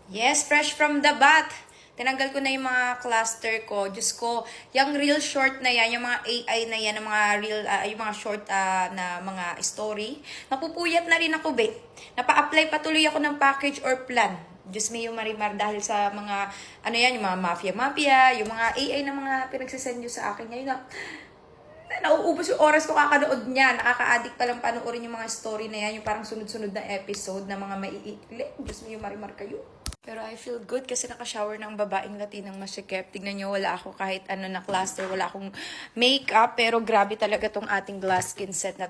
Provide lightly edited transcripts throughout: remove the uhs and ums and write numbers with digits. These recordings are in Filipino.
Yes, fresh from the bath. Tinanggal ko na yung mga cluster ko. Diyos ko, yung real short na yan, yung mga AI na yan, yung mga real, yung mga short na mga story, napupuyat na rin ako, be. Napa-apply patuloy ako ng package or plan. Diyos me yung Marimar dahil sa mga, ano yan, yung mga mafia-mafia, yung mga AI na mga pinagsasend nyo sa akin ngayon na, nauubos yung oras ko kakanood niya. Nakaka-addict palang panoorin yung mga story na yan, yung parang sunod-sunod na episode na mga maiikli. Diyos me yung Marimar kayo. Pero I feel good kasi naka-shower ng babaeng Latinang masikip. Tignan nyo, wala ako kahit ano na cluster, wala akong makeup. Pero grabe talaga tong ating glass skin set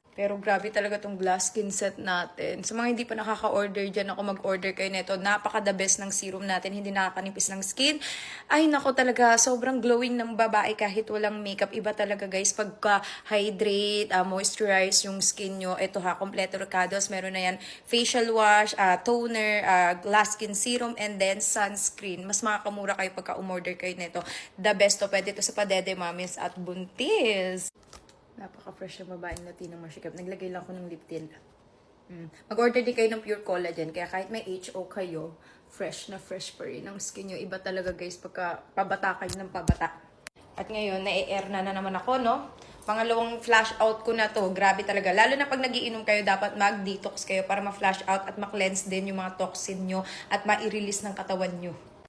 natin. Sa mga hindi pa nakaka-order dyan, ako mag-order kayo nito. Napaka-the best ng serum natin. Hindi nakakanipis ng skin. Ay, nako talaga. Sobrang glowing ng babae kahit walang makeup. Iba talaga guys. Pagka-hydrate, moisturize yung skin nyo. Ito ha, kompleto Ricados. Meron na yan facial wash, toner, glass skin serum, and then sunscreen. Mas makakamura kayo pagka umorder kayo nito. The best to, pwede ito sa padede, mamis at buntis. Napaka-fresh yung babaeng Latinang masikip. Naglagay lang ako ng lip tint. Mag-order din kayo ng pure collagen. Kaya kahit may HO kayo, fresh na fresh pa rin ang skin nyo. Iba talaga guys pagka pabata kayo ng pabata. At ngayon, na-air na naman ako, no? Pangalawang flash out ko na to. Grabe talaga. Lalo na pag nagiinom kayo, dapat mag-detox kayo para ma-flash out at ma-cleanse din yung mga toxin nyo at ma-release ng katawan nyo.